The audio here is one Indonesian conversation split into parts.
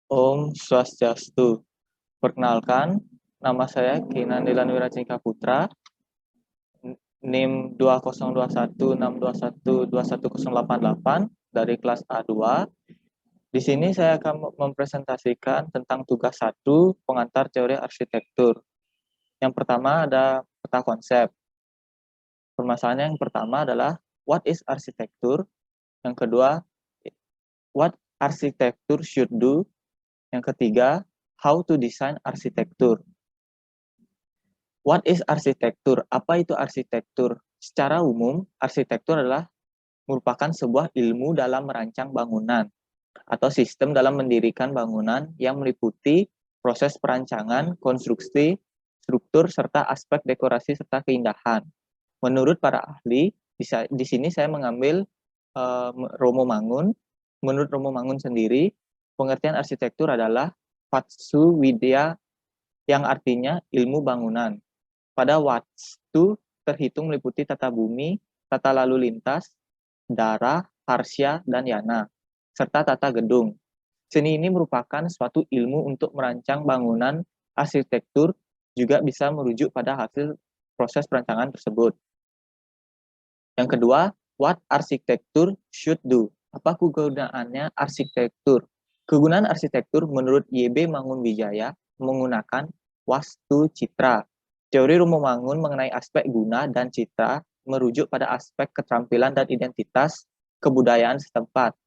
Om Swastiastu. Perkenalkan, nama saya Kinan Dilan Wiracika Putra, NIM 20216212121088 dari kelas A2. Di sini saya akan mempresentasikan tentang tugas 1 pengantar teori arsitektur. Yang pertama ada peta konsep. Permasalahan yang pertama adalah what is arsitektur? Yang kedua, what arsitektur should do? Yang ketiga, how to design arsitektur. What is arsitektur? Apa itu arsitektur? Secara umum, arsitektur adalah merupakan sebuah ilmu dalam merancang bangunan atau sistem dalam mendirikan bangunan yang meliputi proses perancangan, konstruksi, struktur, serta aspek dekorasi serta keindahan. Menurut para ahli, di sini saya mengambil Romo Mangun. Menurut Romo Mangun sendiri, pengertian arsitektur adalah Vatsu Widya yang artinya ilmu bangunan. Pada Wastu terhitung meliputi tata bumi, tata lalu lintas, darah, harsya, dan yana, serta tata gedung. Seni ini merupakan suatu ilmu untuk merancang bangunan arsitektur, juga bisa merujuk pada hasil proses perancangan tersebut. Yang kedua, what arsitektur should do? Apa kegunaannya arsitektur? Kegunaan arsitektur menurut YB Mangunwijaya menggunakan wastu citra. Teori Romo Mangun mengenai aspek guna dan citra merujuk pada aspek keterampilan dan identitas kebudayaan setempat.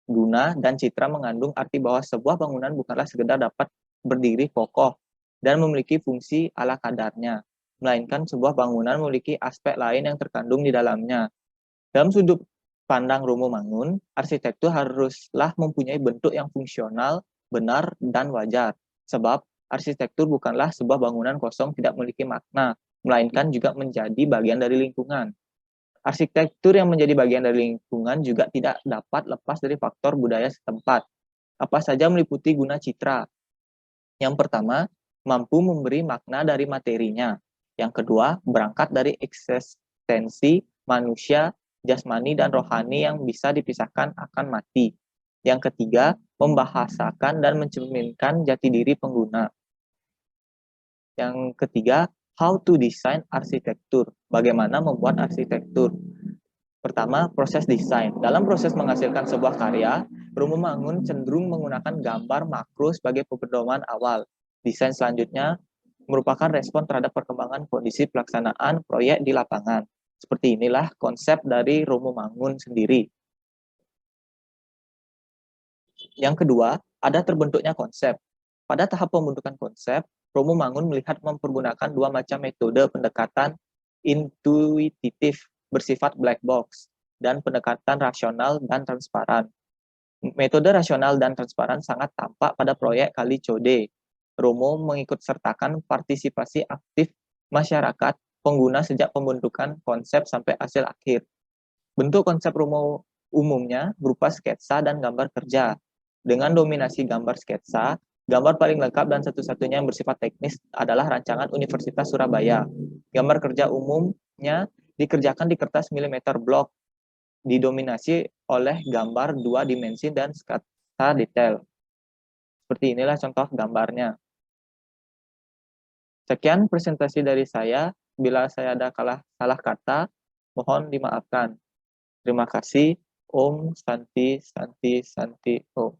Guna dan citra mengandung arti bahwa sebuah bangunan bukanlah sekedar dapat berdiri kokoh dan memiliki fungsi ala kadarnya, melainkan sebuah bangunan memiliki aspek lain yang terkandung di dalamnya. Dalam sudut pandang Romo Mangun, arsitektur haruslah mempunyai bentuk yang fungsional, benar, dan wajar. Sebab arsitektur bukanlah sebuah bangunan kosong tidak memiliki makna, melainkan juga menjadi bagian dari lingkungan. Arsitektur yang menjadi bagian dari lingkungan juga tidak dapat lepas dari faktor budaya setempat. Apa saja meliputi guna citra? Yang pertama, mampu memberi makna dari materinya. Yang kedua, berangkat dari eksistensi manusia, jasmani, dan rohani yang bisa dipisahkan akan mati. Yang ketiga, membahasakan dan mencerminkan jati diri pengguna. Yang ketiga, how to design arsitektur. Bagaimana membuat arsitektur? Pertama, proses desain. Dalam proses menghasilkan sebuah karya, Romo Mangun cenderung menggunakan gambar makro sebagai pedoman awal. Desain selanjutnya merupakan respon terhadap perkembangan kondisi pelaksanaan proyek di lapangan. Seperti inilah konsep dari Romo Mangun sendiri. Yang kedua, ada terbentuknya konsep. Pada tahap pembentukan konsep, Romo Mangun melihat mempergunakan dua macam metode pendekatan intuitif bersifat black box dan pendekatan rasional dan transparan. Metode rasional dan transparan sangat tampak pada proyek Kali Code. Romo mengikut sertakan partisipasi aktif masyarakat pengguna sejak pembentukan konsep sampai hasil akhir. Bentuk konsep Romo umumnya berupa sketsa dan gambar kerja. Dengan dominasi gambar sketsa, gambar paling lengkap dan satu-satunya yang bersifat teknis adalah rancangan Universitas Surabaya. Gambar kerja umumnya dikerjakan di kertas milimeter blok, didominasi oleh gambar dua dimensi dan sketsa detail. Seperti inilah contoh gambarnya. Sekian presentasi dari saya. Bila saya ada salah kata, mohon dimaafkan. Terima kasih. Om Santi Santi Santi Om.